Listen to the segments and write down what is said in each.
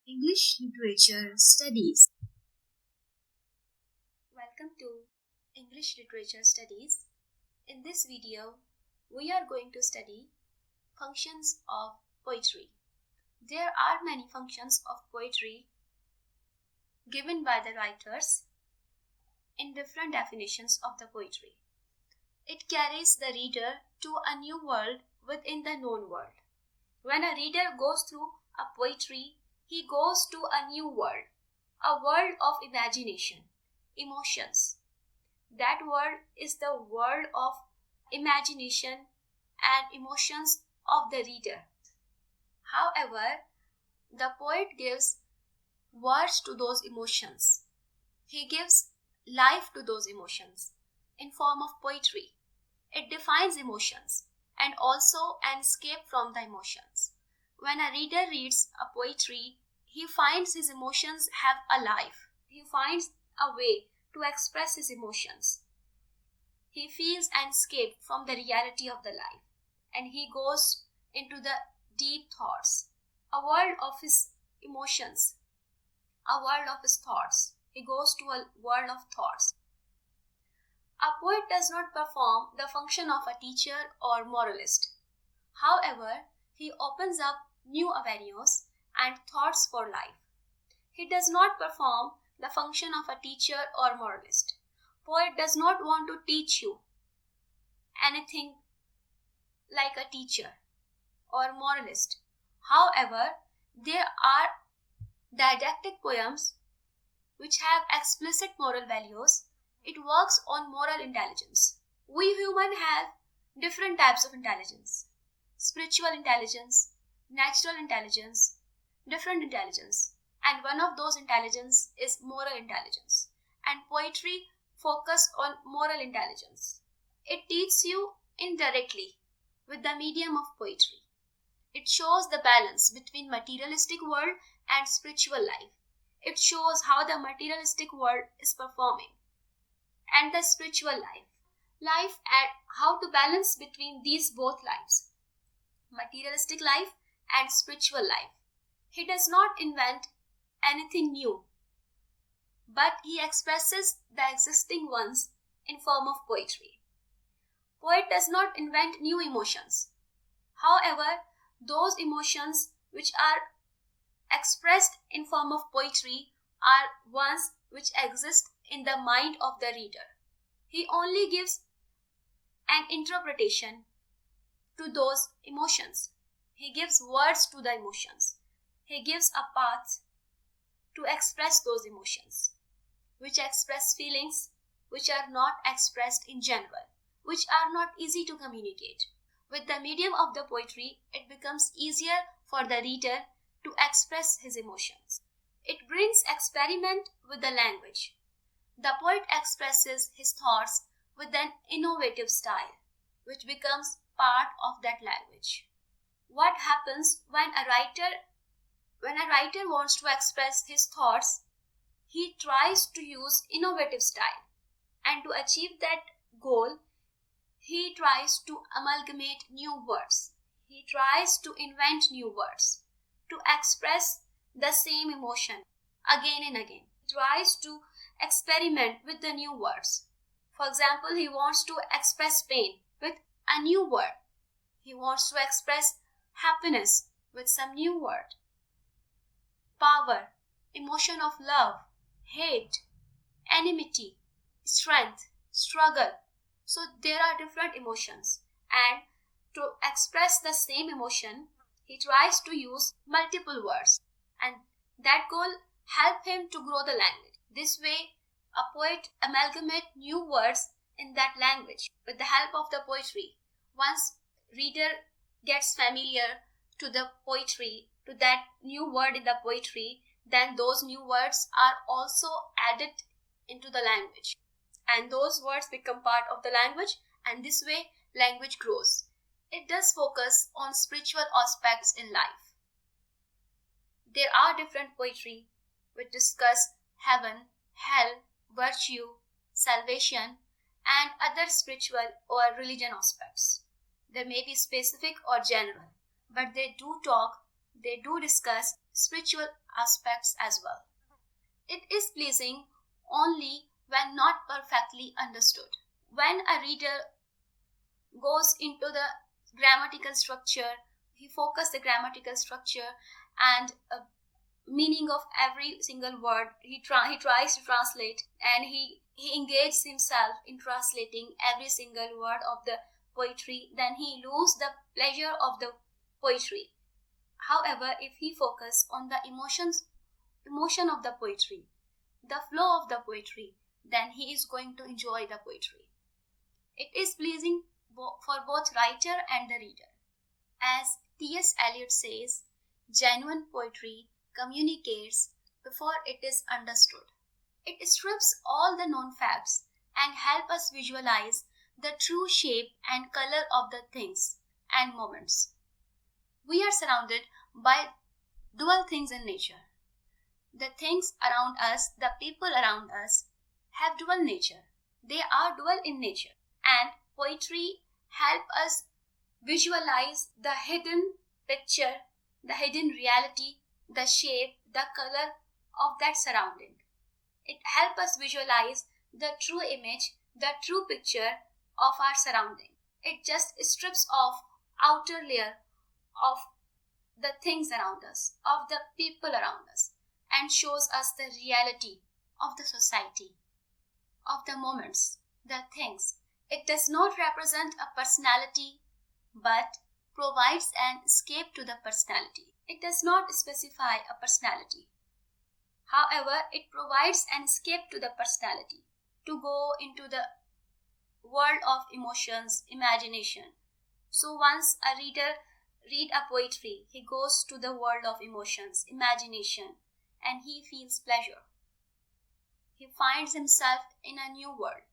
English Literature Studies. Welcome to English Literature Studies. In this video, we are going to study functions of poetry. There are many functions of poetry given by the writers in different definitions of the poetry. It carries the reader to a new world within the known world. When a reader goes through a poetry, he goes to a new world, a world of imagination, emotions. That world is the world of imagination and emotions of the reader. However, the poet gives words to those emotions. He gives life to those emotions in form of poetry. It defines emotions and also an escape from the emotions. When a reader reads a poetry, he finds his emotions have a life. He finds a way to express his emotions. He feels an escape from the reality of the life, and he goes into the deep thoughts, a world of his emotions, a world of his thoughts. He goes to a world of thoughts. A poet does not perform the function of a teacher or moralist. However, he opens up new avenues and thoughts for life. He does not perform the function of a teacher or moralist. Poet does not want to teach you anything like a teacher or moralist. However, there are didactic poems which have explicit moral values. It works on moral intelligence. We humans have different types of intelligence: spiritual intelligence, natural intelligence, different intelligence, and one of those intelligence is moral intelligence. And poetry focus on moral intelligence. It teaches you indirectly with the medium of poetry. It shows the balance between materialistic world and spiritual life. It shows how the materialistic world is performing and the spiritual life and how to balance between these both lives, materialistic life and spiritual life. He does not invent anything new, but he expresses the existing ones in form of poetry. Poet does not invent new emotions. However, those emotions which are expressed in form of poetry are ones which exist in the mind of the reader. He only gives an interpretation to those emotions. He gives words to the emotions. He gives a path to express those emotions, which express feelings which are not expressed in general, which are not easy to communicate. With the medium of the poetry, it becomes easier for the reader to express his emotions. It brings experiment with the language. The poet expresses his thoughts with an innovative style, which becomes part of that language. What happens when a writer wants to express his thoughts? He tries to use innovative style, and to achieve that goal, he tries to amalgamate new words. He tries to invent new words to express the same emotion again and again. He tries to experiment with the new words. For example, he wants to express pain with a new word. He wants to express happiness with some new word. Power, emotion of love, hate, enmity, strength, struggle. So there are different emotions, and to express the same emotion, he tries to use multiple words, and that goal help him to grow the language. This way, a poet amalgamate new words in that language with the help of the poetry. Once reader gets familiar to the poetry, to that new word in the poetry, then those new words are also added into the language, and those words become part of the language, and this way language grows. It does focus on spiritual aspects in life. There are different poetry which discuss heaven, hell, virtue, salvation, and other spiritual or religion aspects. They may be specific or general, but they do discuss spiritual aspects as well. It is pleasing only when not perfectly understood. When a reader goes into the grammatical structure, he focuses the grammatical structure and meaning of every single word. He tries to translate, and he engages himself in translating every single word of the poetry. Then he loses the pleasure of the poetry. However, if he focuses on the emotion of the poetry, the flow of the poetry, then he is going to enjoy the poetry. It is pleasing for both writer and the reader. As T.S. Eliot says, genuine poetry communicates before it is understood. It strips all the known facts and helps us visualize the true shape and color of the things and moments. We are surrounded by dual things in nature. The things around us, the people around us have dual nature. They are dual in nature, and poetry helps us visualize the hidden picture, the hidden reality, the shape, the color of that surrounding. It helps us visualize the true image, the true picture of our surrounding. It just strips off outer layer of the things around us, of the people around us, and shows us the reality of the society, of the moments, the things. It does not represent a personality, but provides an escape to the personality. It does not specify a personality. However, it provides an escape to the personality to go into the world of emotions, imagination. So once a reader reads a poetry, he goes to the world of emotions, imagination, and he feels pleasure. He finds himself in a new world.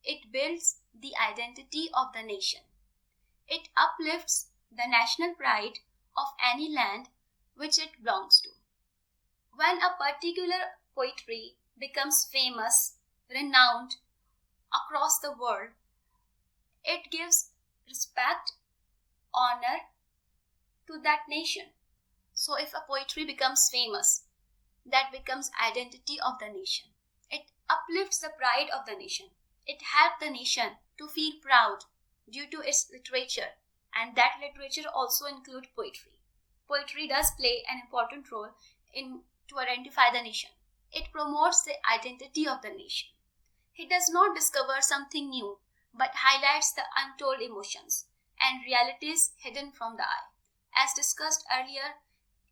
It builds the identity of the nation. It uplifts the national pride of any land which it belongs to. When a particular poetry becomes famous, renowned across the world, it gives respect, honor to that nation. So if a poetry becomes famous, that becomes identity of the nation. It uplifts the pride of the nation. It helps the nation to feel proud due to its literature, and that literature also includes poetry. Poetry does play an important role to identify the nation. It promotes the identity of the nation. It does not discover something new, but highlights the untold emotions and realities hidden from the eye. As discussed earlier,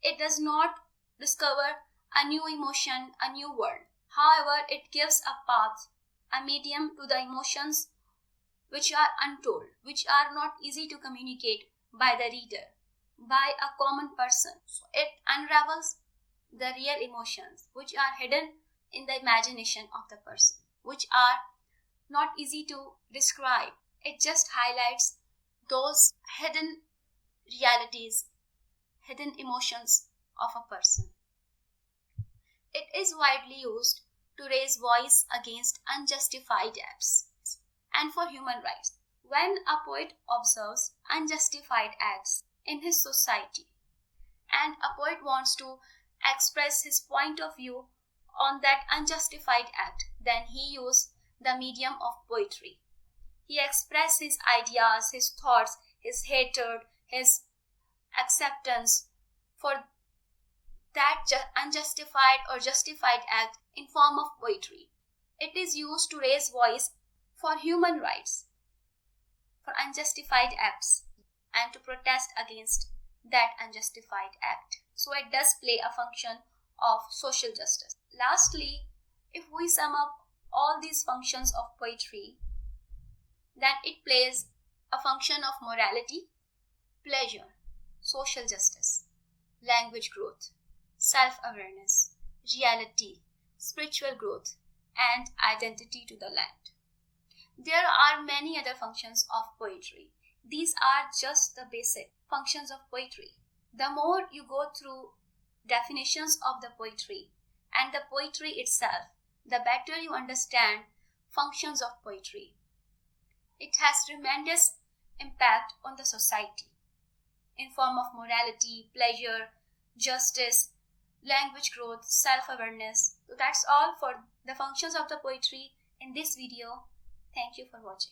it does not discover a new emotion, a new world. However, it gives a path, a medium to the emotions which are untold, which are not easy to communicate by the reader, by a common person. So it unravels the real emotions which are hidden in the imagination of the person, which are not easy to describe. It just highlights those hidden realities, hidden emotions of a person. It is widely used to raise voice against unjustified acts and for human rights. When a poet observes unjustified acts in his society and a poet wants to express his point of view on that unjustified act, then he uses the medium of poetry. He expresses his ideas, his thoughts, his hatred, his acceptance for that unjustified or justified act in form of poetry. It is used to raise voice for human rights, for unjustified acts, and to protest against that unjustified act. So it does play a function of social justice. Lastly, if we sum up all these functions of poetry, then it plays a function of morality, pleasure, social justice, language growth, self-awareness, reality, spiritual growth, and identity to the land. There are many other functions of poetry. These are just the basic functions of poetry. The more you go through definitions of the poetry and the poetry itself, the better you understand functions of poetry. It has tremendous impact on the society in form of morality, pleasure, justice, language growth, self-awareness. So that's all for the functions of the poetry in this video. Thank you for watching.